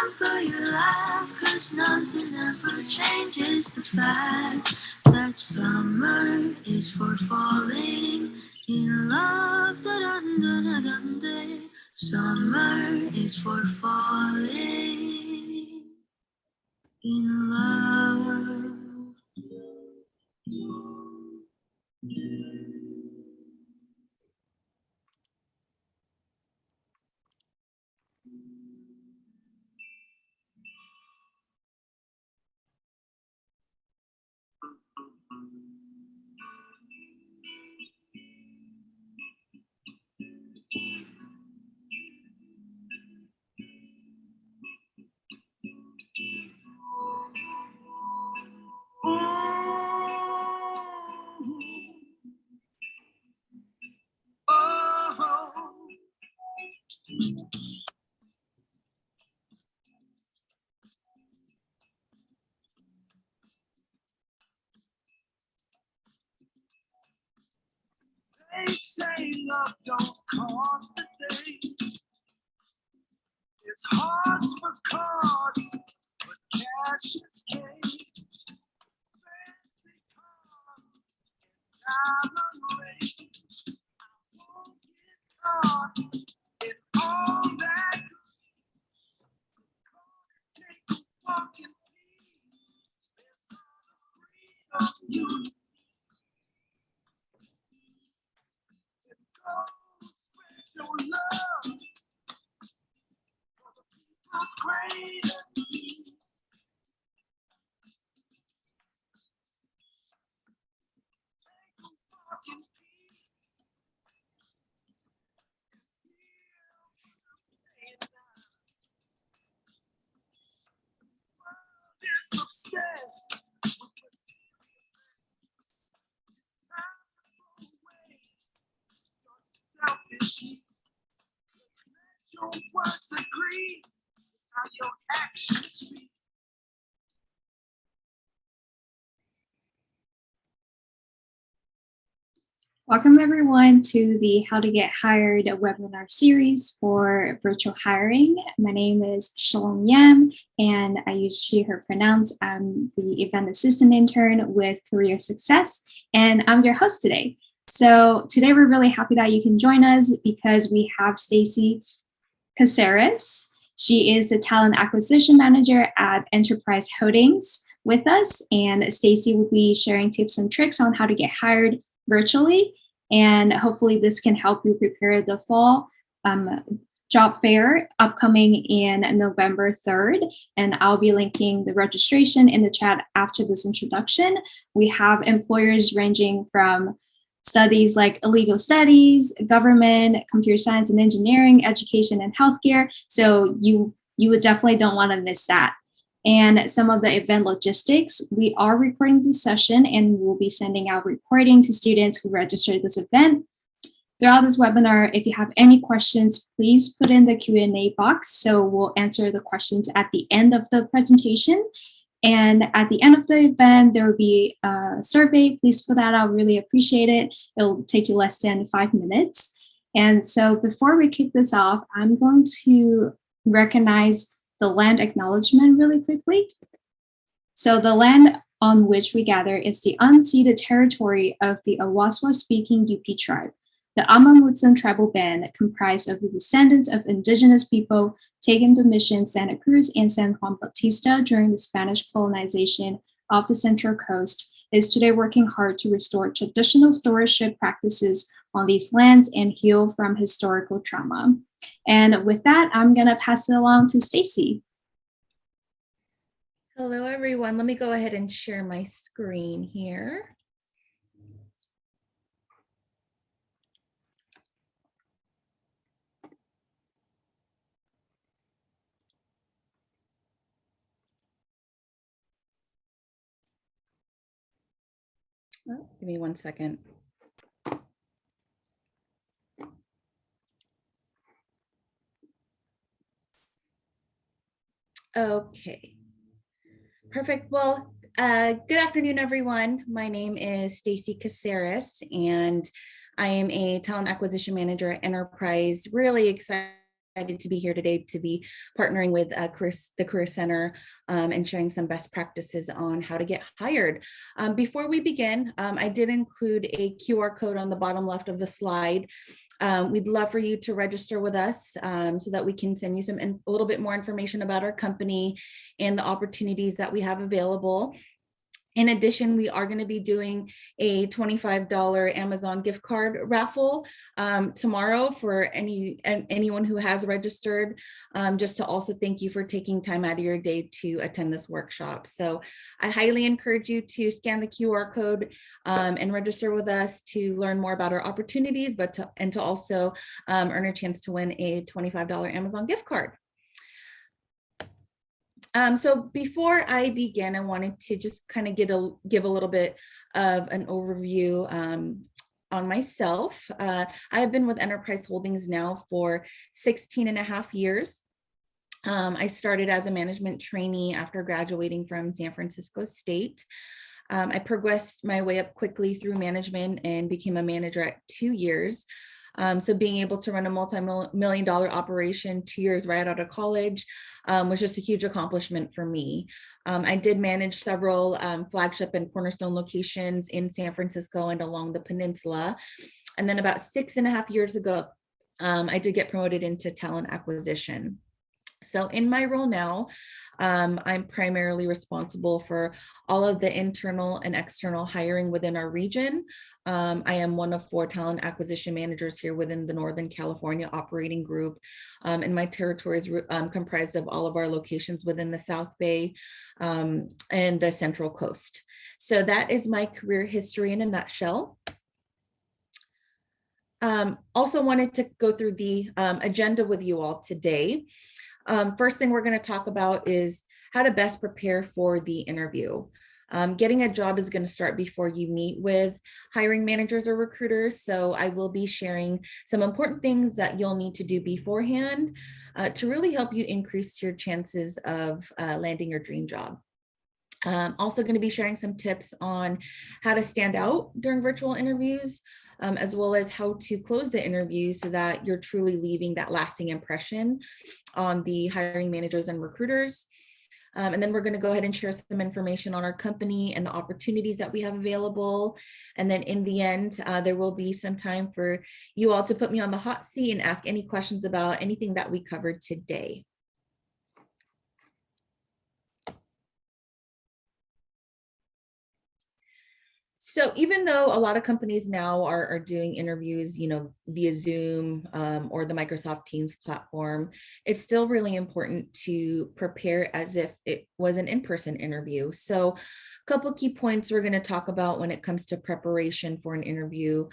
remember your laugh, 'cause nothing ever changes the fact that summer is for falling in love. Da-dun-dun-dun-dun-day. Summer is for falling in love. They say love don't cost a day. It's hearts for cards, but cash is king. Fancy cars, diamond rings. I won't get caught in all that. Take a walk in peace. There's all the freedom you need. Go spread your love for the people's greater need. Take a walk in peace. Say it now. World is obsessed with material things. Time to throw away your selfish needs. Let your words agree how your actions speak. Welcome everyone to the How to Get Hired webinar series for virtual hiring. My name is Shalom Yam, and I use she, her pronouns. I'm the event assistant intern with Career Success, and I'm your host today. So today we're really happy that you can join us because we have Stacey Caceres. She is the talent acquisition manager at Enterprise Holdings with us, and Stacey will be sharing tips and tricks on how to get hired virtually. And hopefully this can help you prepare the fall job fair upcoming in November 3rd. And I'll be linking the registration in the chat after this introduction. We have employers ranging from studies like legal studies, government, computer science and engineering, education and healthcare. So you would definitely don't want to miss that. And some of the event logistics, we are recording this session and we'll be sending out recording to students who registered this event. Throughout this webinar, if you have any questions, please put in the Q&A box. So we'll answer the questions at the end of the presentation. And at the end of the event, there will be a survey. Please fill that out, really appreciate it. It'll take you less than 5 minutes. And so before we kick this off, I'm going to recognize the land acknowledgement really quickly. So the land on which we gather is the unceded territory of the Awaswa-speaking Yupi tribe. The Amamutsan tribal band, comprised of the descendants of indigenous people taken to Mission Santa Cruz and San Juan Bautista during the Spanish colonization of the Central Coast, is today working hard to restore traditional stewardship practices on these lands and heal from historical trauma. And with that, I'm going to pass it along to Stacey. Hello, everyone. Let me go ahead and share my screen here. Oh, give me 1 second. Okay, perfect. Well, good afternoon, everyone. My name is Stacey Caceres, and I am a talent acquisition manager at Enterprise. Really excited excited to be here today to be partnering with the Career Center and sharing some best practices on how to get hired. Before we begin, I did include a QR code on the bottom left of the slide. We'd love for you to register with us so that we can send you a little bit more information about our company and the opportunities that we have available. In addition, we are going to be doing a $25 Amazon gift card raffle tomorrow for anyone who has registered, just to also thank you for taking time out of your day to attend this workshop. So I highly encourage you to scan the QR code and register with us to learn more about our opportunities, and to also earn a chance to win a $25 Amazon gift card. So before I begin, I wanted to just kind of give a little bit of an overview on myself. I have been with Enterprise Holdings now for 16.5 years. I started as a management trainee after graduating from San Francisco State. I progressed my way up quickly through management and became a manager at 2 years. So being able to run a multi-million-dollar operation 2 years right out of college was just a huge accomplishment for me. I did manage several flagship and cornerstone locations in San Francisco and along the peninsula. And then about 6.5 years ago, I did get promoted into talent acquisition. So in my role now, I'm primarily responsible for all of the internal and external hiring within our region. I am one of 4 talent acquisition managers here within the Northern California operating group. And my territory is comprised of all of our locations within the South Bay and the Central Coast. So that is my career history in a nutshell. Also wanted to go through the agenda with you all today. First thing we're going to talk about is how to best prepare for the interview. Getting a job is going to start before you meet with hiring managers or recruiters. So I will be sharing some important things that you'll need to do beforehand to really help you increase your chances of landing your dream job. Also going to be sharing some tips on how to stand out during virtual interviews, as well as how to close the interview so that you're truly leaving that lasting impression on the hiring managers and recruiters. And then we're going to go ahead and share some information on our company and the opportunities that we have available. And then in the end, there will be some time for you all to put me on the hot seat and ask any questions about anything that we covered today. So even though a lot of companies now are doing interviews, via Zoom or the Microsoft Teams platform, it's still really important to prepare as if it was an in-person interview. So a couple key points we're going to talk about when it comes to preparation for an interview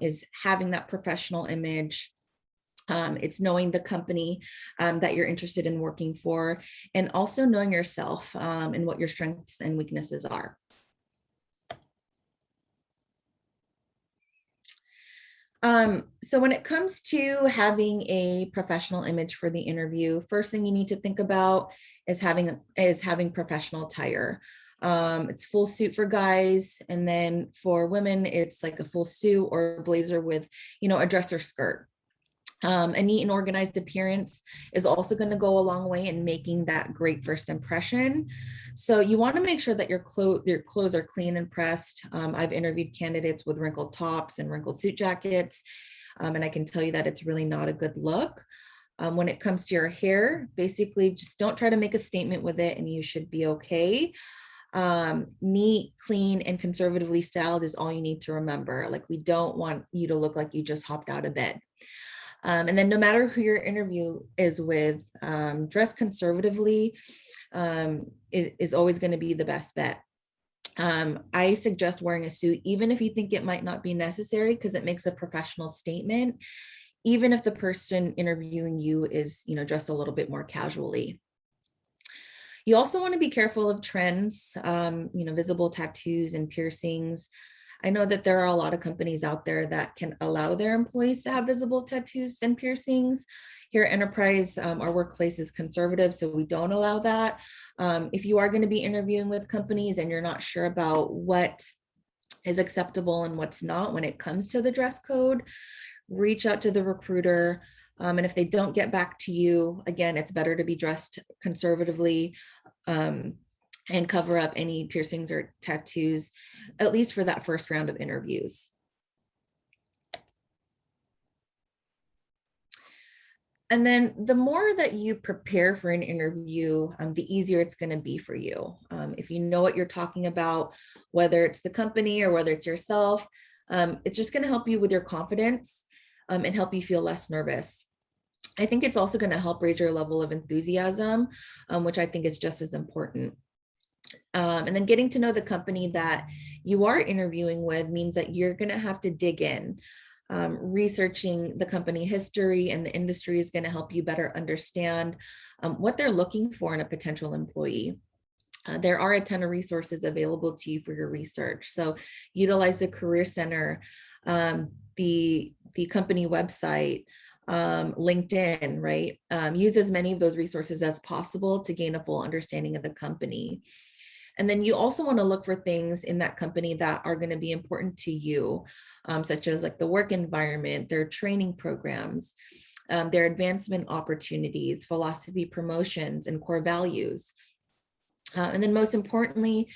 is having that professional image. It's knowing the company that you're interested in working for, and also knowing yourself and what your strengths and weaknesses are. So when it comes to having a professional image for the interview, first thing you need to think about is having professional attire. It's full suit for guys, and then for women, it's like a full suit or blazer with, a dress or skirt. A neat and organized appearance is also going to go a long way in making that great first impression. So you want to make sure that your clothes are clean and pressed. I've interviewed candidates with wrinkled tops and wrinkled suit jackets, and I can tell you that it's really not a good look. When it comes to your hair, basically just don't try to make a statement with it and you should be okay. Neat, clean, and conservatively styled is all you need to remember. Like, we don't want you to look like you just hopped out of bed. And then no matter who your interview is with, dress conservatively is always going to be the best bet. I suggest wearing a suit, even if you think it might not be necessary, because it makes a professional statement, even if the person interviewing you is, dressed a little bit more casually. You also want to be careful of trends, visible tattoos and piercings. I know that there are a lot of companies out there that can allow their employees to have visible tattoos and piercings. Here at Enterprise, our workplace is conservative, so we don't allow that. If you are going to be interviewing with companies and you're not sure about what is acceptable and what's not when it comes to the dress code, reach out to the recruiter. And if they don't get back to you, again, it's better to be dressed conservatively and cover up any piercings or tattoos, at least for that first round of interviews. And then the more that you prepare for an interview, the easier it's going to be for you. If you know what you're talking about, whether it's the company or whether it's yourself, it's just going to help you with your confidence and help you feel less nervous. I think it's also going to help raise your level of enthusiasm, which I think is just as important. And then getting to know the company that you are interviewing with means that you're going to have to dig in. Researching the company history and the industry is going to help you better understand what they're looking for in a potential employee. There are a ton of resources available to you for your research. So utilize the Career Center, the company website, LinkedIn, right? Use as many of those resources as possible to gain a full understanding of the company. And then you also want to look for things in that company that are going to be important to you, such as like the work environment, their training programs, their advancement opportunities, philosophy, promotions, and core values. And then most importantly,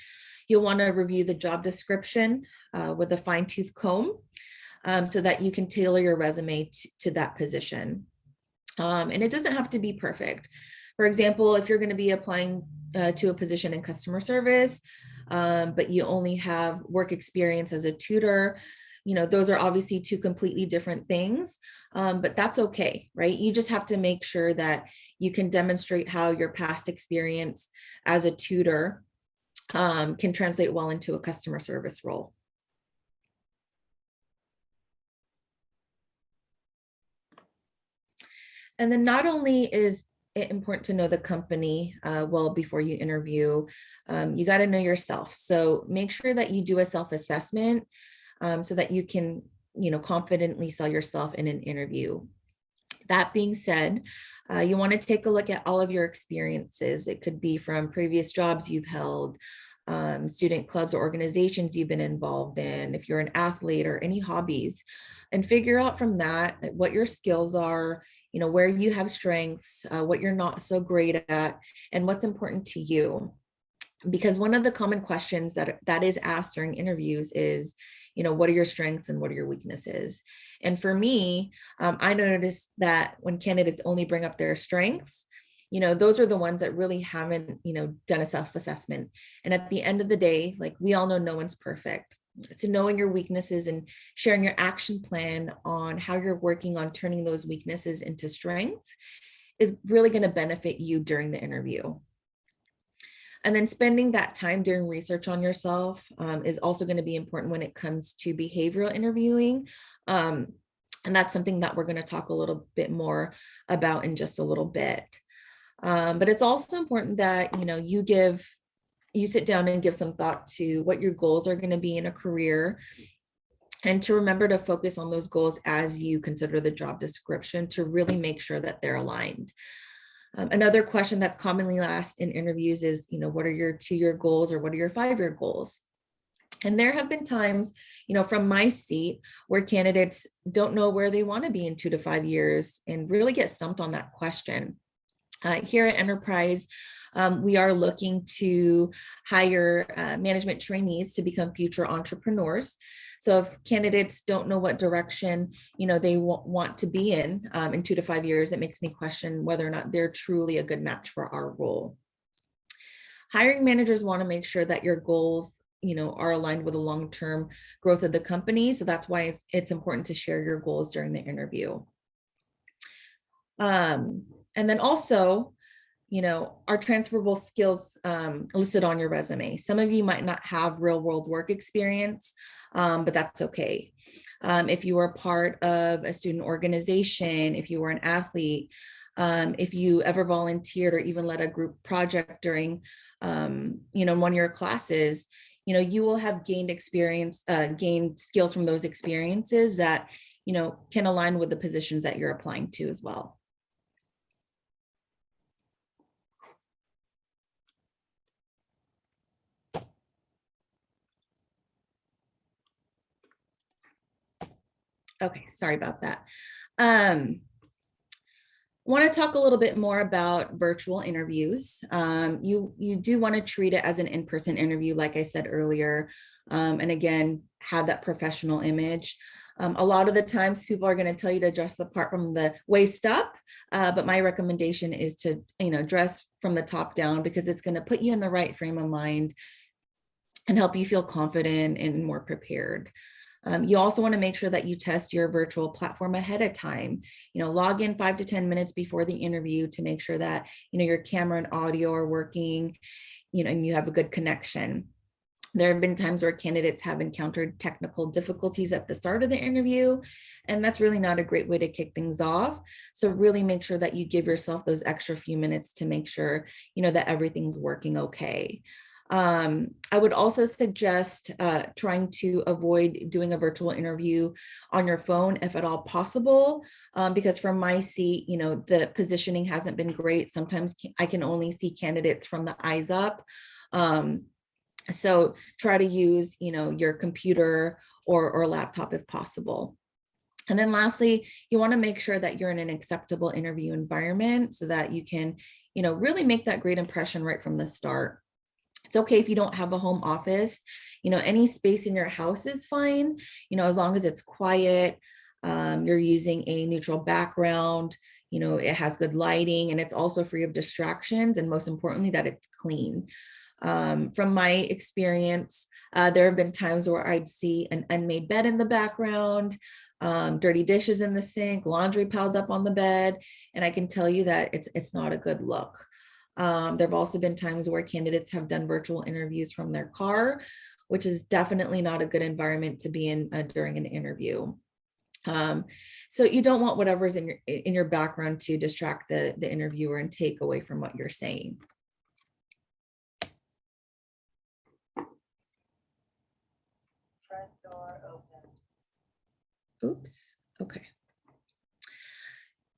you'll want to review the job description with a fine-tooth comb so that you can tailor your resume to that position. And it doesn't have to be perfect. For example, if you're going to be applying to a position in customer service, but you only have work experience as a tutor, those are obviously two completely different things, but that's okay, right? You just have to make sure that you can demonstrate how your past experience as a tutor can translate well into a customer service role. And then not only is it important to know the company well before you interview, you got to know yourself. So make sure that you do a self-assessment so that you can, confidently sell yourself in an interview. That being said, you want to take a look at all of your experiences. It could be from previous jobs you've held, student clubs or organizations you've been involved in, if you're an athlete or any hobbies, and figure out from that what your skills are, where you have strengths, what you're not so great at, and what's important to you. Because one of the common questions that is asked during interviews is, what are your strengths and what are your weaknesses? And for me, I noticed that when candidates only bring up their strengths, those are the ones that really haven't, done a self-assessment. And at the end of the day, like we all know, no one's perfect. So knowing your weaknesses and sharing your action plan on how you're working on turning those weaknesses into strengths is really going to benefit you during the interview. And then spending that time doing research on yourself is also going to be important when it comes to behavioral interviewing. And that's something that we're going to talk a little bit more about in just a little bit. But it's also important that, you sit down and give some thought to what your goals are going to be in a career, and to remember to focus on those goals as you consider the job description to really make sure that they're aligned. Another question that's commonly asked in interviews is, what are your 2-year goals or what are your 5-year goals? And there have been times, from my seat where candidates don't know where they want to be in 2 to 5 years and really get stumped on that question. Here at Enterprise, we are looking to hire management trainees to become future entrepreneurs. So if candidates don't know what direction, they want to be in 2 to 5 years, it makes me question whether or not they're truly a good match for our role. Hiring managers want to make sure that your goals, are aligned with the long-term growth of the company. So that's why it's important to share your goals during the interview. And then also, are transferable skills listed on your resume. Some of you might not have real world work experience, but that's okay. If you were part of a student organization, if you were an athlete, if you ever volunteered or even led a group project during, one of your classes, you will have gained skills from those experiences that, can align with the positions that you're applying to as well. Okay, sorry about that. Want to talk a little bit more about virtual interviews. You do want to treat it as an in-person interview, like I said earlier, and again, have that professional image. A lot of the times people are going to tell you to dress the part from the waist up, but my recommendation is to, dress from the top down, because it's going to put you in the right frame of mind and help you feel confident and more prepared. You also want to make sure that you test your virtual platform ahead of time. Log in 5 to 10 minutes before the interview to make sure that, your camera and audio are working, and you have a good connection. There have been times where candidates have encountered technical difficulties at the start of the interview, and that's really not a great way to kick things off. So really make sure that you give yourself those extra few minutes to make sure, that everything's working okay. I would also suggest trying to avoid doing a virtual interview on your phone if at all possible, because from my seat, the positioning hasn't been great. Sometimes I can only see candidates from the eyes up. So try to use, your computer or laptop if possible. And then lastly, you want to make sure that you're in an acceptable interview environment so that you can, really make that great impression right from the start. It's okay if you don't have a home office, any space in your house is fine, as long as it's quiet, you're using a neutral background, it has good lighting, and it's also free of distractions, and most importantly, that it's clean. From my experience, there have been times where I'd see an unmade bed in the background, dirty dishes in the sink, laundry piled up on the bed, and I can tell you that it's not a good look. There have also been times where candidates have done virtual interviews from their car, which is definitely not a good environment to be in during an interview. So you don't want whatever's in your background to distract the interviewer and take away from what you're saying. Front door open. Oops. Okay.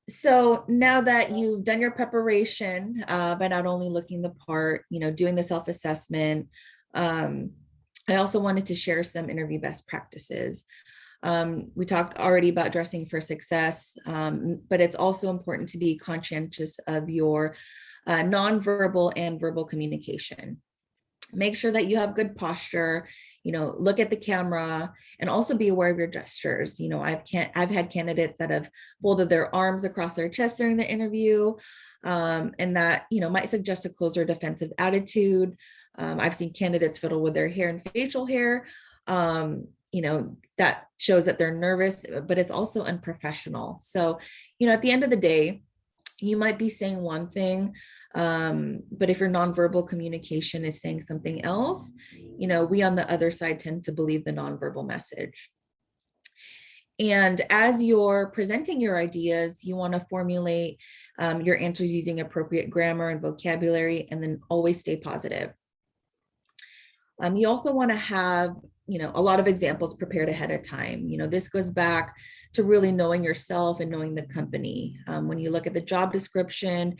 So now that you've done your preparation by not only looking the part, doing the self-assessment, I also wanted to share some interview best practices. We talked already about dressing for success, but it's also important to be conscientious of your nonverbal and verbal communication. Make sure that you have good posture, look at the camera, and also be aware of your gestures. I've had candidates that have folded their arms across their chest during the interview, and that, might suggest a closer defensive attitude. I've seen candidates fiddle with their hair and facial hair. That shows that they're nervous, but it's also unprofessional. So, at the end of the day, you might be saying one thing, but if your nonverbal communication is saying something else, we on the other side tend to believe the nonverbal message. And as you're presenting your ideas, you want to formulate your answers using appropriate grammar and vocabulary, and then always stay positive. You also want to have, a lot of examples prepared ahead of time. This goes back to really knowing yourself and knowing the company. When you look at the job description,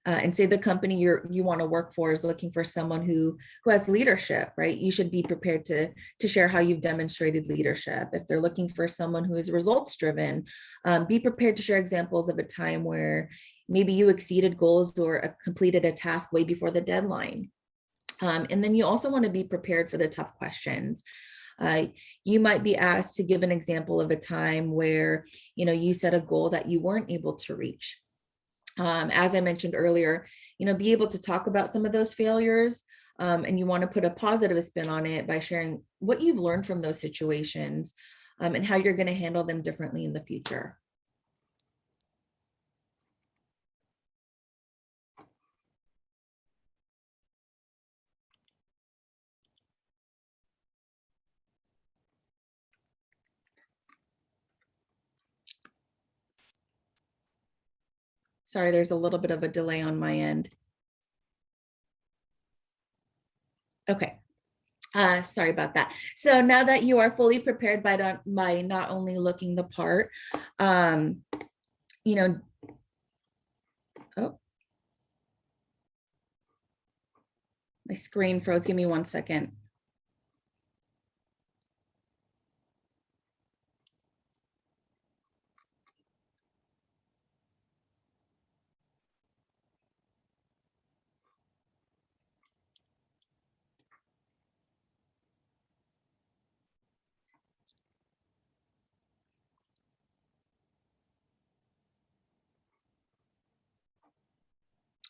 and say the company you want to work for is looking for someone who has leadership, right? You should be prepared to share how you've demonstrated leadership. If they're looking for someone who is results driven, be prepared to share examples of a time where maybe you exceeded goals or completed a task way before the deadline. And then you also want to be prepared for the tough questions. You might be asked to give an example of a time where, you set a goal that you weren't able to reach. As I mentioned earlier, be able to talk about some of those failures, and you want to put a positive spin on it by sharing what you've learned from those situations, and how you're going to handle them differently in the future. Sorry, there's a little bit of a delay on my end. Okay. Sorry about that. So now that you are fully prepared by not only looking the part, oh, my screen froze. Give me 1 second.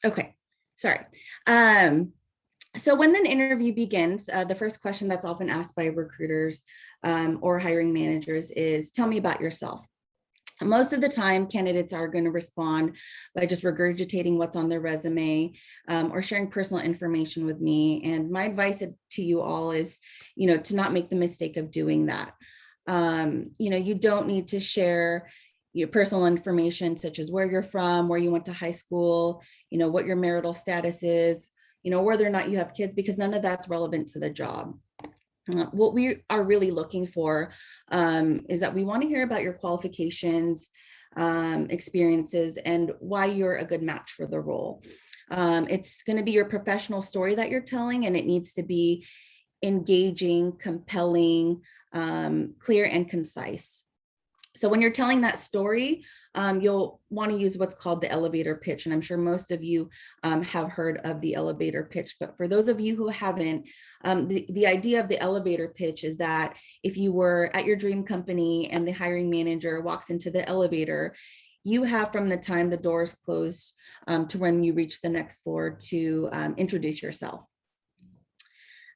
Okay, sorry. So when an interview begins, the first question that's often asked by recruiters or hiring managers is, tell me about yourself. Most of the time, candidates are going to respond by just regurgitating what's on their resume or sharing personal information with me. And my advice to you all is, to not make the mistake of doing that. You don't need to share your personal information, such as where you're from, where you went to high school, what your marital status is, whether or not you have kids, because none of that's relevant to the job. What we are really looking for is that we want to hear about your qualifications, experiences, and why you're a good match for the role. It's going to be your professional story that you're telling, and it needs to be engaging, compelling, clear, and concise. So when you're telling that story, you'll want to use what's called the elevator pitch. And I'm sure most of you have heard of the elevator pitch. But for those of you who haven't, the idea of the elevator pitch is that if you were at your dream company and the hiring manager walks into the elevator, you have from the time the doors close to when you reach the next floor to introduce yourself.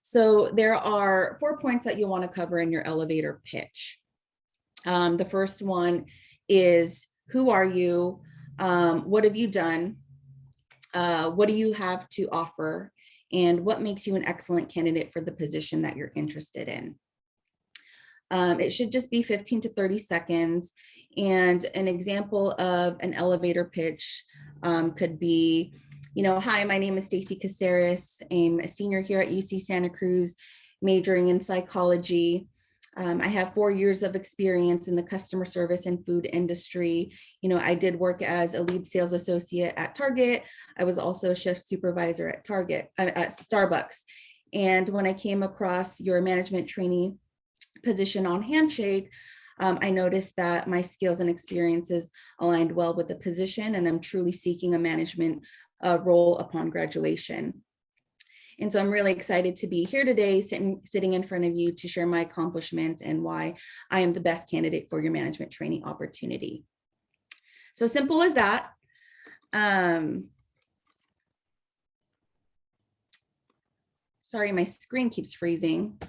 So there are 4 points that you want to cover in your elevator pitch. The first one is, who are you? What have you done? What do you have to offer? And what makes you an excellent candidate for the position that you're interested in? It should just be 15 to 30 seconds. And an example of an elevator pitch could be, hi, my name is Stacey Caceres. I'm a senior here at UC Santa Cruz, majoring in psychology. I have 4 years of experience in the customer service and food industry. I did work as a lead sales associate at Target. I was also a shift supervisor at Starbucks. And when I came across your management trainee position on Handshake, I noticed that my skills and experiences aligned well with the position, and I'm truly seeking a management role upon graduation. And so I'm really excited to be here today, sitting in front of you to share my accomplishments and why I am the best candidate for your management training opportunity. So simple as that. Sorry, my screen keeps freezing.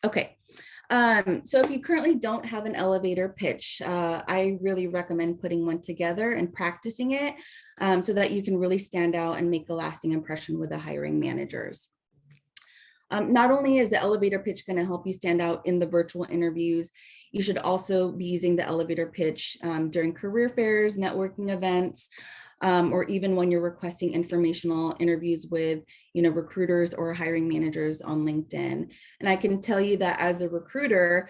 Okay. So if you currently don't have an elevator pitch, I really recommend putting one together and practicing it so that you can really stand out and make a lasting impression with the hiring managers. Not only is the elevator pitch going to help you stand out in the virtual interviews, you should also be using the elevator pitch during career fairs, networking events, or even when you're requesting informational interviews with, recruiters or hiring managers on LinkedIn. And I can tell you that as a recruiter,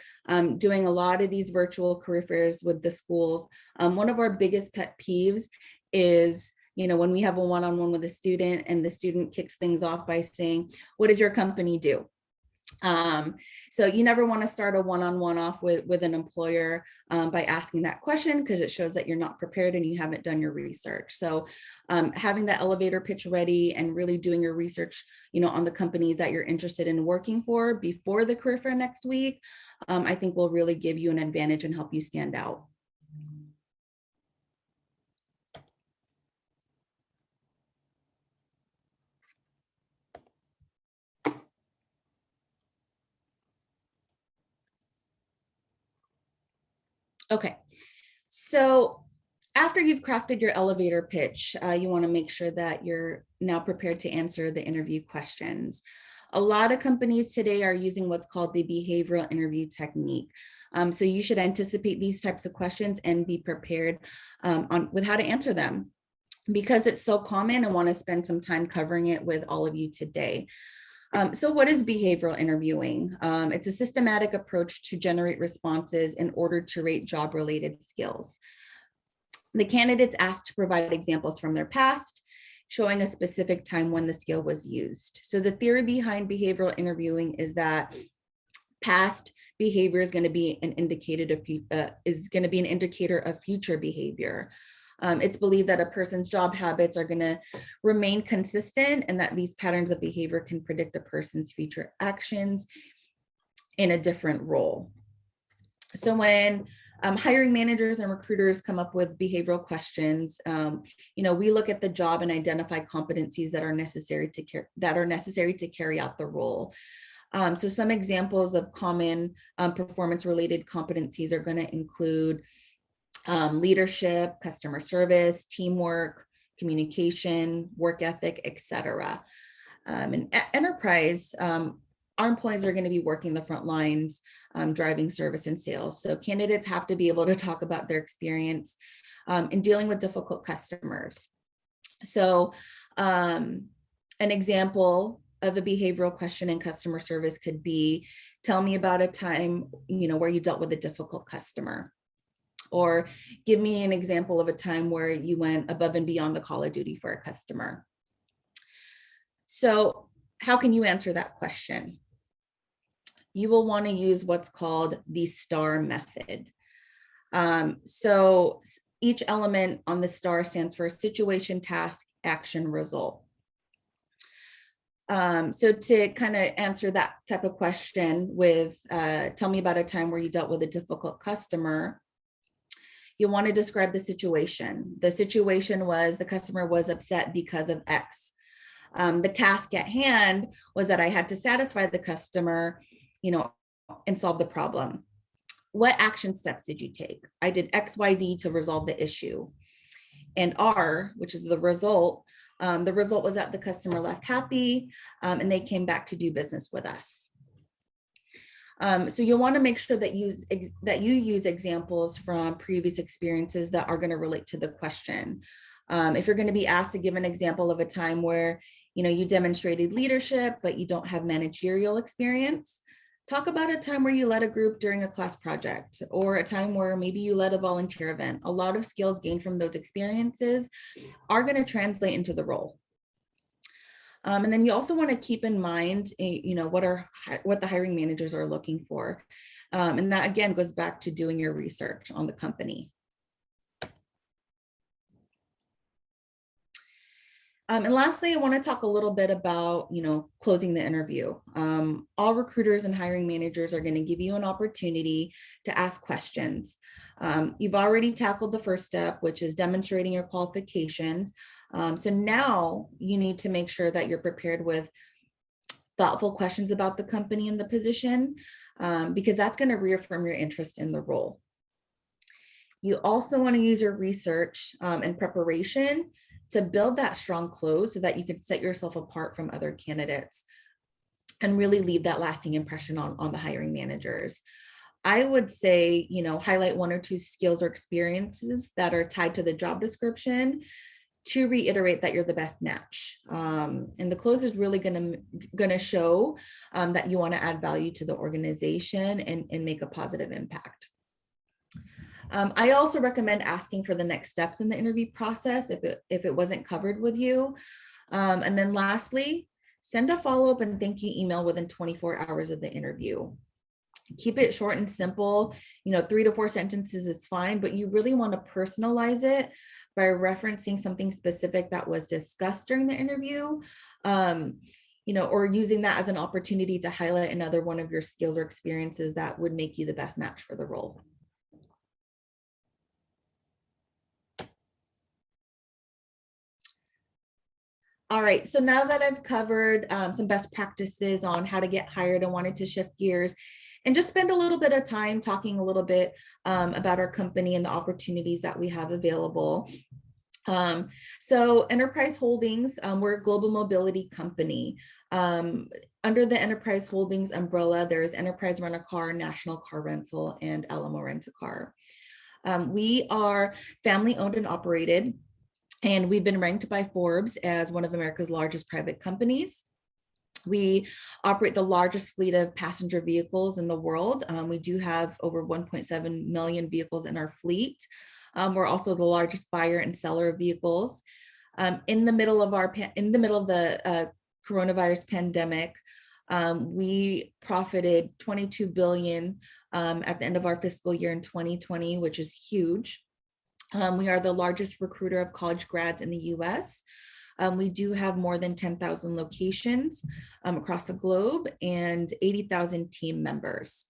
doing a lot of these virtual career fairs with the schools, one of our biggest pet peeves is, when we have a one-on-one with a student and the student kicks things off by saying, what does your company do? So you never want to start a one-on-one off with an employer by asking that question, because it shows that you're not prepared and you haven't done your research. So having that elevator pitch ready and really doing your research, on the companies that you're interested in working for before the career fair next week, I think will really give you an advantage and help you stand out. Okay, so after you've crafted your elevator pitch, you want to make sure that you're now prepared to answer the interview questions. A lot of companies today are using what's called the behavioral interview technique. So you should anticipate these types of questions and be prepared with how to answer them. Because it's so common, I want to spend some time covering it with all of you today. So what is behavioral interviewing? It's a systematic approach to generate responses in order to rate job-related skills. The candidate's asked to provide examples from their past, showing a specific time when the skill was used. So the theory behind behavioral interviewing is that past behavior is going to be an indicator of future behavior. It's believed that a person's job habits are going to remain consistent and that these patterns of behavior can predict a person's future actions. in a different role. So when hiring managers and recruiters come up with behavioral questions, we look at the job and identify competencies that are necessary to carry out the role. So some examples of common performance-related competencies are going to include leadership, customer service, teamwork, communication, work ethic, etc. And enterprise, our employees are going to be working the front lines, driving service and sales. So candidates have to be able to talk about their experience in dealing with difficult customers. So an example of a behavioral question in customer service could be, tell me about a time, where you dealt with a difficult customer. Or give me an example of a time where you went above and beyond the call of duty for a customer. So how can you answer that question? You will want to use what's called the STAR method. So each element on the STAR stands for situation, task, action, result. So to kind of answer that type of question with, tell me about a time where you dealt with a difficult customer, you want to describe the situation. The situation was the customer was upset because of X. The task at hand was that I had to satisfy the customer, and solve the problem. What action steps did you take? I did X, Y, Z to resolve the issue. And R, which is the result was that the customer left happy and they came back to do business with us. So you'll want to make sure that you use examples from previous experiences that are going to relate to the question. If you're going to be asked to give an example of a time where you demonstrated leadership, but you don't have managerial experience, talk about a time where you led a group during a class project, or a time where maybe you led a volunteer event. A lot of skills gained from those experiences are going to translate into the role. And then you also want to keep in mind, what the hiring managers are looking for. And that again goes back to doing your research on the company. And lastly, I want to talk a little bit about, closing the interview. All recruiters and hiring managers are going to give you an opportunity to ask questions. You've already tackled the first step, which is demonstrating your qualifications. So now you need to make sure that you're prepared with thoughtful questions about the company and the position, because that's going to reaffirm your interest in the role. You also want to use your research and preparation to build that strong close so that you can set yourself apart from other candidates and really leave that lasting impression on the hiring managers. I would say, highlight one or two skills or experiences that are tied to the job description to reiterate that you're the best match. And the close is really gonna show that you want to add value to the organization and make a positive impact. I also recommend asking for the next steps in the interview process if it wasn't covered with you. And then lastly, send a follow-up and thank you email within 24 hours of the interview. Keep it short and simple. 3 to 4 sentences is fine, but you really want to personalize it by referencing something specific that was discussed during the interview, or using that as an opportunity to highlight another one of your skills or experiences that would make you the best match for the role. All right, so now that I've covered some best practices on how to get hired, I wanted to shift gears and just spend a little bit of time talking a little bit about our company and the opportunities that we have available. So Enterprise Holdings, we're a global mobility company. Under the Enterprise Holdings umbrella, there's Enterprise Rent-A-Car, National Car Rental, and Alamo Rent-A-Car. We are family owned and operated, and we've been ranked by Forbes as one of America's largest private companies. We operate the largest fleet of passenger vehicles in the world. We do have over 1.7 million vehicles in our fleet. We're also the largest buyer and seller of vehicles. In the middle of the coronavirus pandemic, we profited $22 billion at the end of our fiscal year in 2020, which is huge. We are the largest recruiter of college grads in the US. We do have more than 10,000 locations across the globe and 80,000 team members.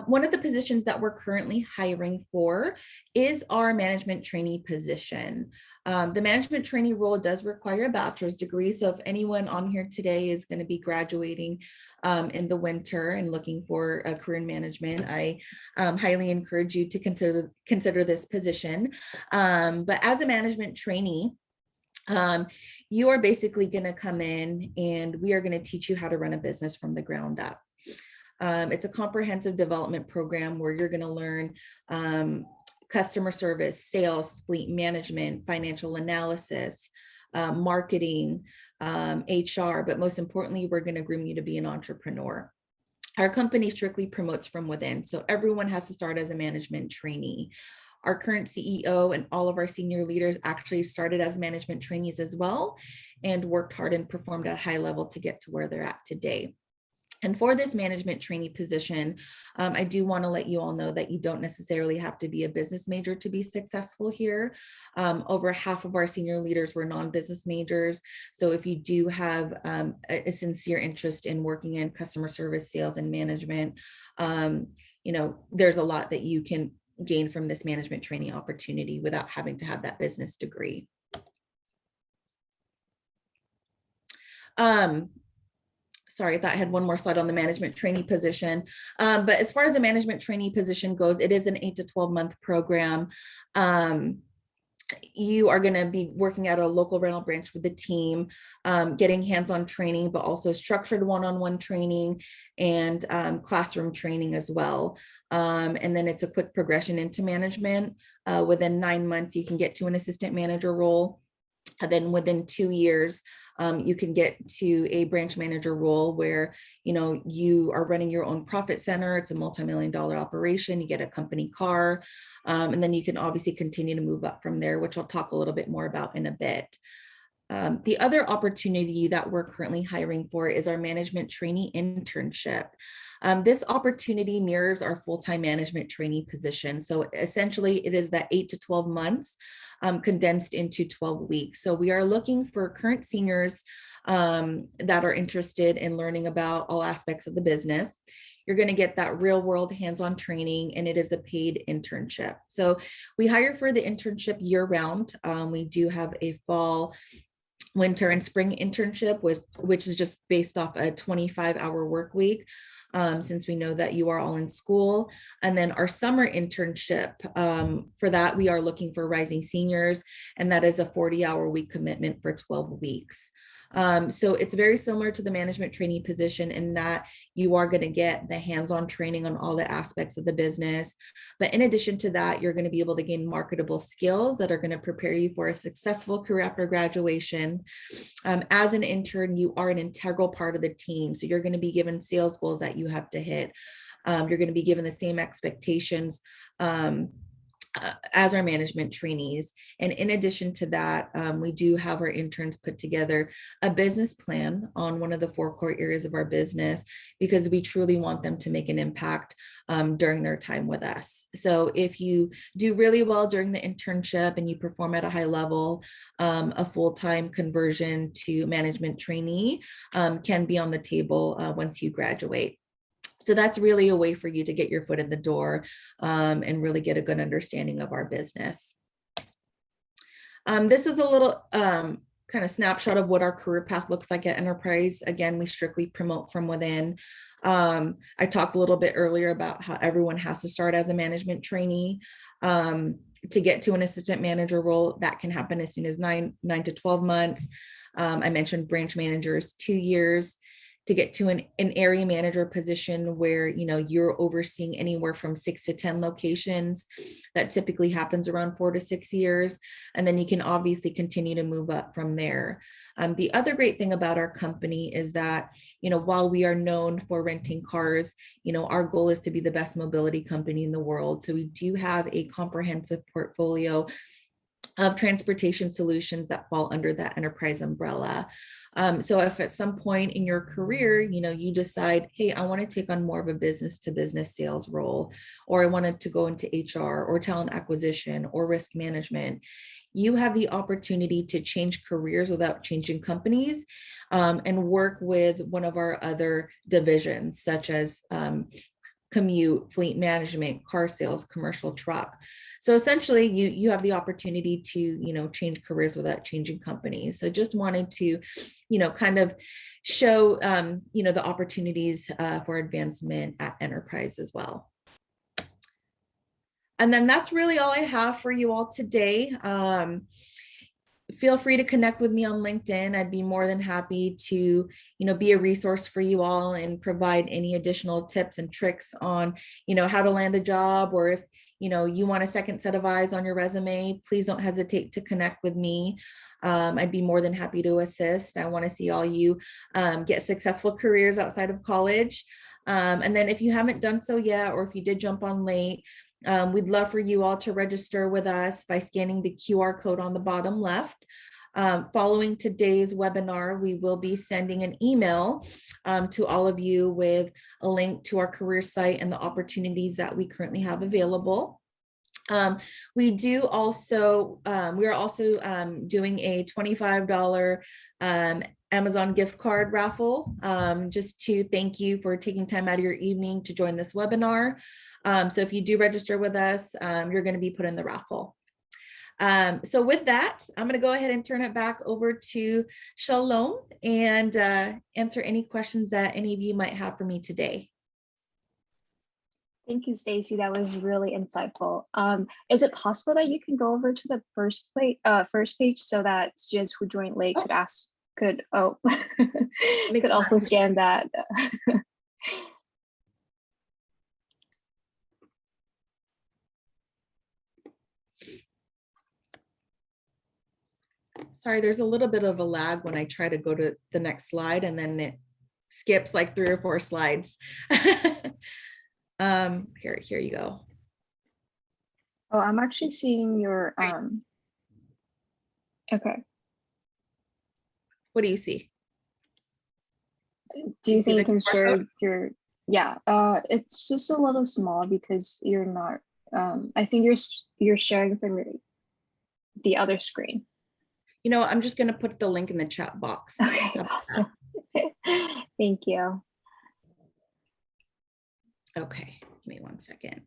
One of the positions that we're currently hiring for is our management trainee position. The management trainee role does require a bachelor's degree. So if anyone on here today is going to be graduating in the winter and looking for a career in management, I highly encourage you to consider this position. But as a management trainee, you are basically going to come in and we are going to teach you how to run a business from the ground up. It's a comprehensive development program where you're going to learn customer service, sales, fleet management, financial analysis, marketing, HR, but most importantly, we're going to groom you to be an entrepreneur. Our company strictly promotes from within, so everyone has to start as a management trainee. Our current CEO and all of our senior leaders actually started as management trainees as well and worked hard and performed at a high level to get to where they're at today. And for this management trainee position, I do want to let you all know that you don't necessarily have to be a business major to be successful here. Over half of our senior leaders were non-business majors. So if you do have a sincere interest in working in customer service, sales, and management, there's a lot that you can gain from this management training opportunity without having to have that business degree. Sorry, I thought I had one more slide on the management trainee position. But as far as the management trainee position goes, it is an 8 to 12 month program. You are going to be working at a local rental branch with the team, getting hands-on training, but also structured one-on-one training and classroom training as well. And then it's a quick progression into management. Within 9 months, you can get to an assistant manager role. And then within 2 years, you can get to a branch manager role where, you are running your own profit center. It's a multi-million-dollar operation. You get a company car, and then you can obviously continue to move up from there, which I'll talk a little bit more about in a bit. The other opportunity that we're currently hiring for is our management trainee internship. This opportunity mirrors our full-time management trainee position. So essentially it is that 8 to 12 months condensed into 12 weeks. So we are looking for current seniors that are interested in learning about all aspects of the business. You're going to get that real world hands-on training, and it is a paid internship. So we hire for the internship year round. We do have a fall, winter, and spring internship, which is just based off a 25-hour work week. Since we know that you are all in school. And then our summer internship, for that, we are looking for rising seniors, and that is a 40-hour week commitment for 12 weeks. So it's very similar to the management trainee position in that you are going to get the hands-on training on all the aspects of the business. But in addition to that, you're going to be able to gain marketable skills that are going to prepare you for a successful career after graduation. As an intern, you are an integral part of the team. So you're going to be given sales goals that you have to hit. You're going to be given the same expectations as our management trainees. And in addition to that, we do have our interns put together a business plan on one of the 4 core areas of our business, because we truly want them to make an impact during their time with us. So if you do really well during the internship and you perform at a high level, a full-time conversion to management trainee can be on the table once you graduate. So that's really a way for you to get your foot in the door and really get a good understanding of our business. This is a little kind of snapshot of what our career path looks like at Enterprise. Again, we strictly promote from within. I talked a little bit earlier about how everyone has to start as a management trainee. To get to an assistant manager role, that can happen as soon as 9 to 12 months. I mentioned branch managers, 2 years. To get to an area manager position where you're overseeing anywhere from 6 to 10 locations. That typically happens around 4 to 6 years, and then you can obviously continue to move up from there. The other great thing about our company is that while we are known for renting cars, our goal is to be the best mobility company in the world. So we do have a comprehensive portfolio of transportation solutions that fall under that Enterprise umbrella. So if at some point in your career, you decide, hey, I want to take on more of a business to business sales role, or I wanted to go into HR or talent acquisition or risk management, you have the opportunity to change careers without changing companies, and work with one of our other divisions, such as commute, fleet management, car sales, commercial truck. So essentially you have the opportunity to, change careers without changing companies. So just wanted to, kind of show, the opportunities for advancement at enterprise as well. And then that's really all I have for you all today. Feel free to connect with me on LinkedIn. I'd be more than happy to, be a resource for you all and provide any additional tips and tricks on, how to land a job, or if, you want a second set of eyes on your resume, please don't hesitate to connect with me. I'd be more than happy to assist. I want to see all you get successful careers outside of college. And then if you haven't done so yet, or if you did jump on late, we'd love for you all to register with us by scanning the QR code on the bottom left. Following today's webinar, we will be sending an email to all of you with a link to our career site and the opportunities that we currently have available. We are also doing a $25 Amazon gift card raffle, just to thank you for taking time out of your evening to join this webinar. So if you do register with us, you're going to be put in the raffle. So with that, I'm going to go ahead and turn it back over to Shalom and answer any questions that any of you might have for me today. Thank you, Stacey. That was really insightful. Is it possible that you can go over to the first page so that students who joined late could also scan that? Sorry, there's a little bit of a lag when I try to go to the next slide, and then it skips like 3 or 4 slides. Here you go. Oh, I'm actually seeing your, okay. What do you see? Do you think you can share your, yeah, it's just a little small because you're not, I think you're sharing from the other screen. I'm just going to put the link in the chat box. Okay, awesome. Thank you. Okay, give me 1 second.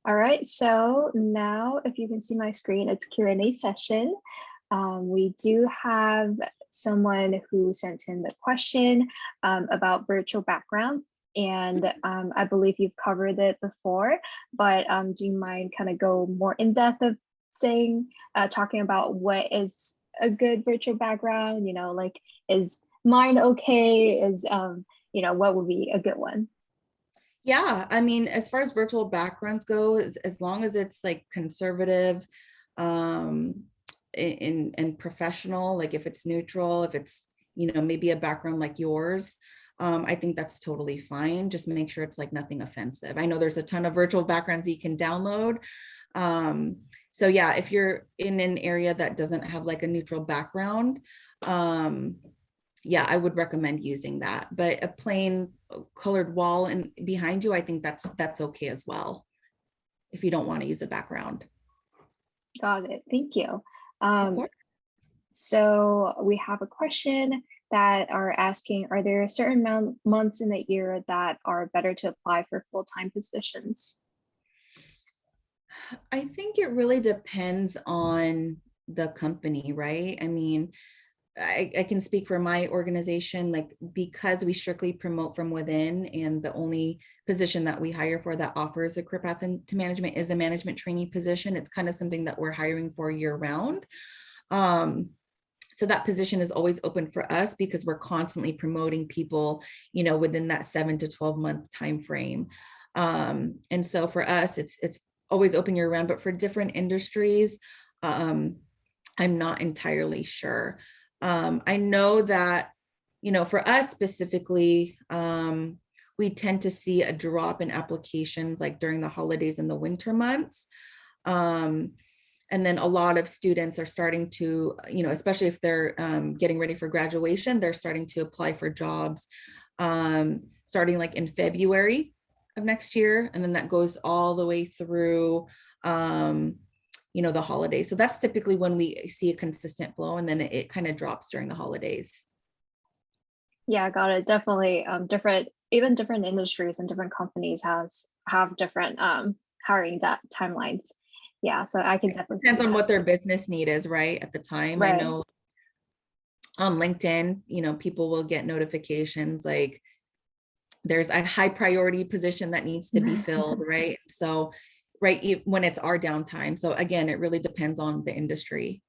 All right, so now if you can see my screen, it's Q&A session. We do have someone who sent in the question about virtual background. And I believe you've covered it before, but do you mind kind of go more in depth of talking about what is a good virtual background? Like, is mine okay? Is, what would be a good one? Yeah, I mean, as far as virtual backgrounds go, as long as it's like conservative and professional, like if it's neutral, if it's, maybe a background like yours, I think that's totally fine. Just make sure it's like nothing offensive. I know there's a ton of virtual backgrounds you can download. So yeah, if you're in an area that doesn't have like a neutral background, yeah, I would recommend using that. But a plain colored wall and behind you, I think that's okay as well, if you don't want to use a background. Got it. Thank you. So we have a question that are asking, are there certain months in the year that are better to apply for full-time positions? I think it really depends on the company, right? I mean, I can speak for my organization, like because we strictly promote from within, and the only position that we hire for that offers a career path into management is a management trainee position. It's kind of something that we're hiring for year round. So that position is always open for us because we're constantly promoting people, within that 7 to 12 month time frame. And so for us, it's always open year round, but for different industries, I'm not entirely sure. I know that, for us specifically, we tend to see a drop in applications like during the holidays and the winter months. And then a lot of students are starting to, especially if they're getting ready for graduation, they're starting to apply for jobs starting like in February of next year. And then that goes all the way through, the holidays. So that's typically when we see a consistent flow, and then it kind of drops during the holidays. Yeah, got it. Definitely even different industries and different companies have different hiring timelines. Yeah, so I can definitely Depends see on that. what their business need is, right? At the time, I Right. know on LinkedIn, people will get notifications like there's a high priority position that needs to be filled, right? So, right, when it's our downtime. So again, it really depends on the industry.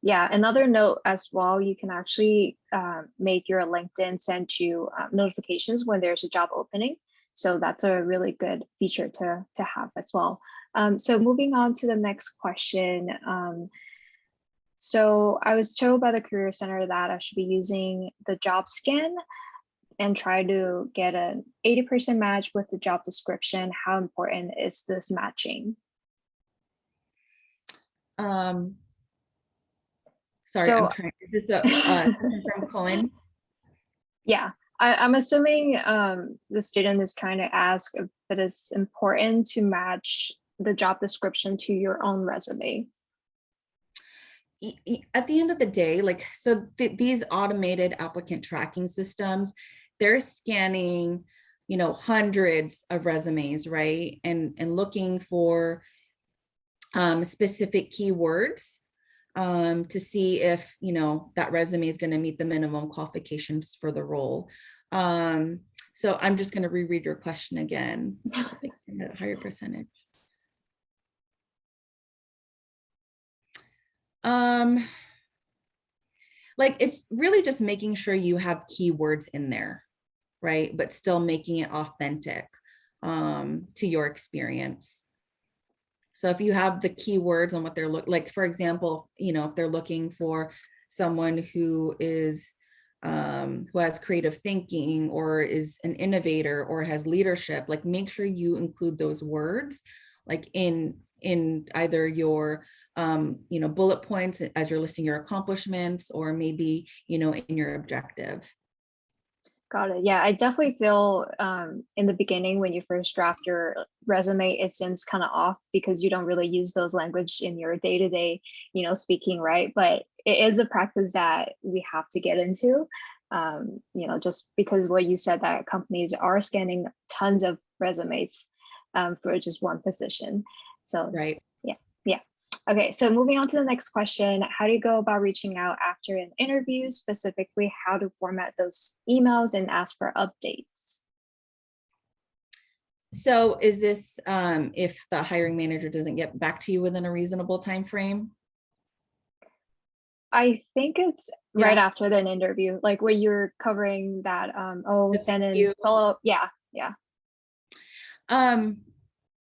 Yeah, another note as well, you can actually make your LinkedIn send you notifications when there's a job opening. So that's a really good feature to have as well. So moving on to the next question. So I was told by the Career Center that I should be using the job scan and try to get an 80% match with the job description. How important is this matching? Sorry, So, I'm trying. Is this a from Cohen? Yeah, I'm assuming the student is trying to ask if it is important to match the job description to your own resume. At the end of the day, like, so these automated applicant tracking systems, they're scanning, hundreds of resumes, right? And looking for specific keywords to see if, that resume is going to meet the minimum qualifications for the role. So I'm just going to reread your question again. Higher percentage. Like, it's really just making sure you have keywords in there, right? But still making it authentic to your experience. So if you have the keywords on what they're like, for example, if they're looking for someone who is who has creative thinking or is an innovator or has leadership, like make sure you include those words like in either your bullet points as you're listing your accomplishments, or maybe in your objective. Got it. Yeah, I definitely feel in the beginning when you first draft your resume, it seems kind of off because you don't really use those language in your day-to-day, speaking, right? But it is a practice that we have to get into, just because what you said, that companies are scanning tons of resumes for just one position. So right. Yeah. Okay, so moving on to the next question, how do you go about reaching out after an interview, specifically how to format those emails and ask for updates? So is this if the hiring manager doesn't get back to you within a reasonable time frame? I think it's right after an interview, like where you're covering that, send in follow-up. Yeah.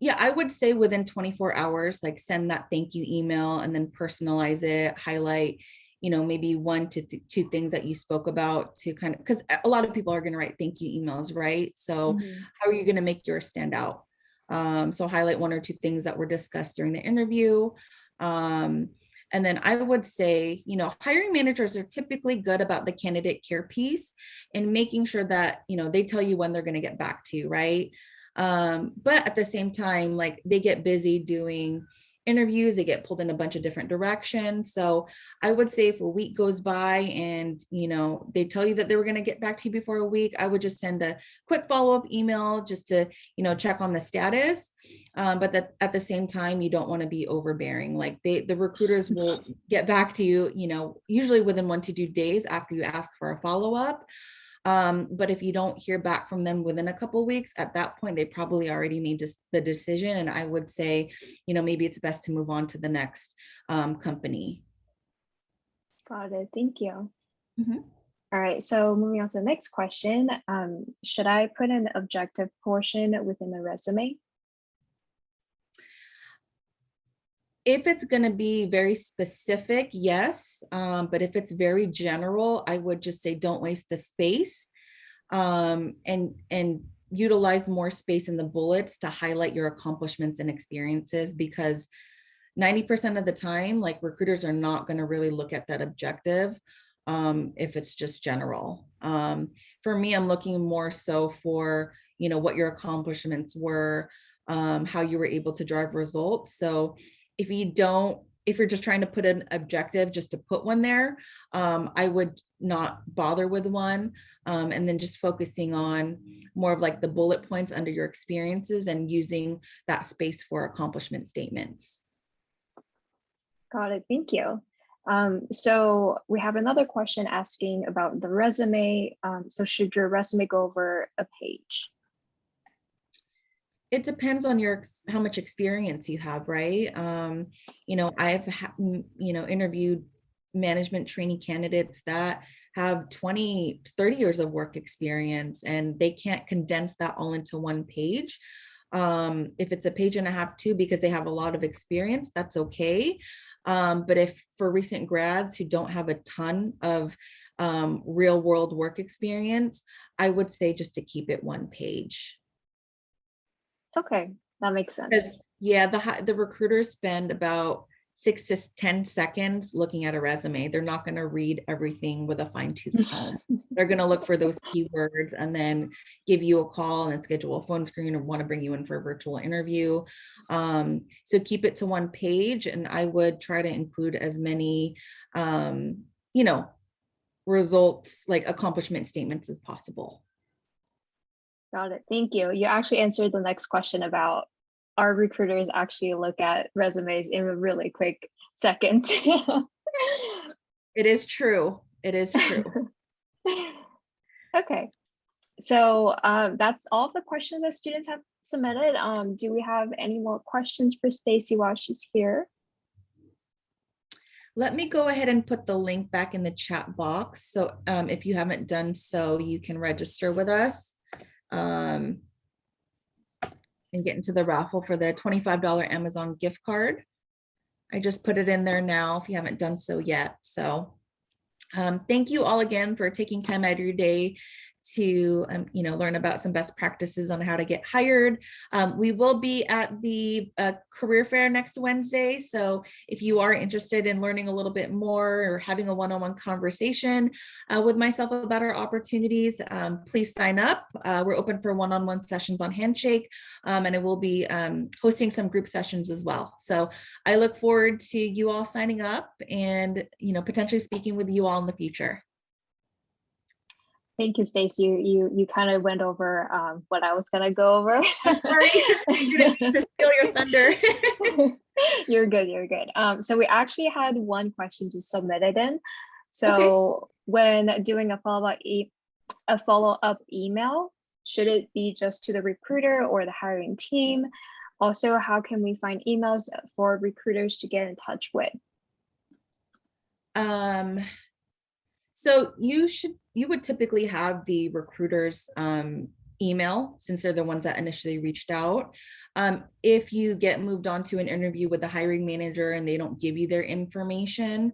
Yeah, I would say within 24 hours, like send that thank you email and then personalize it, highlight, maybe one to two things that you spoke about to kind of, because a lot of people are going to write thank you emails, right? So how are you going to make yours stand out? So highlight one or two things that were discussed during the interview. And then I would say, hiring managers are typically good about the candidate care piece and making sure that, they tell you when they're going to get back to you, right? But at the same time, like they get busy doing interviews, they get pulled in a bunch of different directions. So I would say if a week goes by and, they tell you that they were going to get back to you before a week, I would just send a quick follow-up email just to, check on the status. But that at the same time, you don't want to be overbearing. Like the recruiters will get back to you, usually within 1 to 2 days after you ask for a follow-up. But if you don't hear back from them within a couple of weeks, at that point, they probably already made the decision. And I would say, maybe it's best to move on to the next company. Got it. Thank you. All right. So moving on to the next question. Should I put an objective portion within the resume? If it's going to be very specific, yes. But if it's very general, I would just say don't waste the space and utilize more space in the bullets to highlight your accomplishments and experiences, because 90% of the time, like recruiters are not going to really look at that objective if it's just general. For me, I'm looking more so for, what your accomplishments were, how you were able to drive results. So if you're just trying to put an objective just to put one there, I would not bother with one. And then just focusing on more of like the bullet points under your experiences and using that space for accomplishment statements. Got it. Thank you. So we have another question asking about the resume. So should your resume go over a page? It depends on how much experience you have, right? I've interviewed management trainee candidates that have 20 to 30 years of work experience, and they can't condense that all into one page. If it's a page and a half too, because they have a lot of experience, that's okay. But if for recent grads who don't have a ton of real world work experience, I would say just to keep it one page. Okay, that makes sense. Yeah, the recruiters spend about 6 to 10 seconds looking at a resume. They're not going to read everything with a fine-tooth comb. They're going to look for those keywords and then give you a call and schedule a phone screen or want to bring you in for a virtual interview. So keep it to one page, and I would try to include as many, results, like accomplishment statements as possible. Got it. Thank you. You actually answered the next question about our recruiters actually look at resumes in a really quick second. It is true. It is true. Okay. So that's all of the questions that students have submitted. Do we have any more questions for Stacey while she's here? Let me go ahead and put the link back in the chat box. So if you haven't done so, you can register with us. And get into the raffle for the $25 Amazon gift card. I just put it in there now if you haven't done so yet. So thank you all again for taking time out of your day to learn about some best practices on how to get hired. We will be at the career fair next Wednesday. So if you are interested in learning a little bit more or having a one-on-one conversation with myself about our opportunities, please sign up. We're open for one-on-one sessions on Handshake, and I will be hosting some group sessions as well. So I look forward to you all signing up and potentially speaking with you all in the future. Thank you, Stacey. You kind of went over what I was gonna go over. Sorry, I didn't mean to steal your thunder. You're good. You're good. So we actually had one question just submitted in. So okay. When doing a follow-up email, should it be just to the recruiter or the hiring team? Also, how can we find emails for recruiters to get in touch with? So you would typically have the recruiter's email, since they're the ones that initially reached out. If you get moved on to an interview with the hiring manager and they don't give you their information,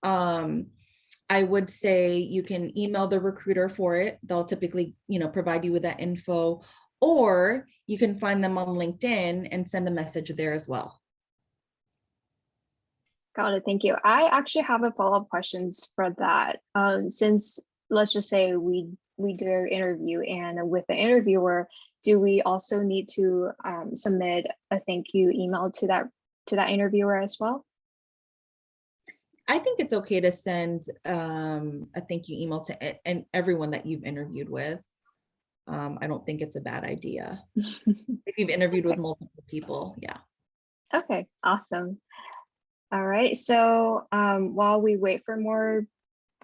I would say you can email the recruiter for it. They'll typically, provide you with that info, or you can find them on LinkedIn and send a message there as well. Got it. Thank you. I actually have a follow-up questions for that. Since let's just say we do an interview, and with the interviewer, do we also need to submit a thank you email to that interviewer as well? I think it's okay to send a thank you email to everyone that you've interviewed with. I don't think it's a bad idea. If you've interviewed with multiple people, yeah. Okay, awesome. All right, so while we wait for more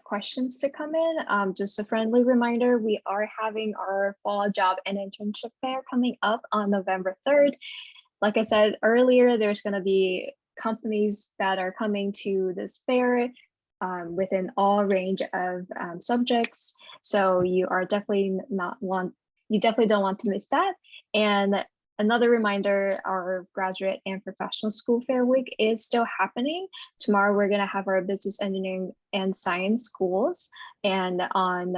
questions to come in, just a friendly reminder, we are having our fall job and internship fair coming up on November 3rd. Like I said earlier, there's going to be companies that are coming to this fair within all range of subjects. So you definitely don't want to miss that. And another reminder, our graduate and professional school fair week is still happening. Tomorrow, we're going to have our business engineering and science schools. And on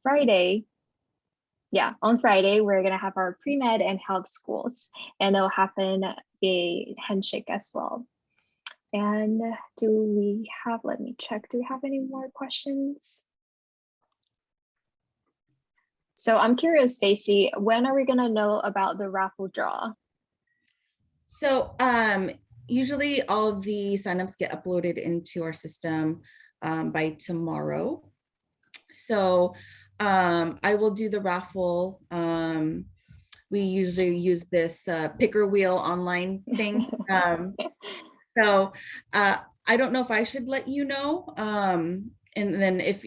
Friday, we're going to have our pre-med and health schools. And it'll happen via Handshake as well. And do we have, let me check, do we have any more questions? So I'm curious, Stacey, when are we gonna know about the raffle draw? So usually all the signups get uploaded into our system by tomorrow. So I will do the raffle. We usually use this picker wheel online thing. So I don't know if I should let you know. And then if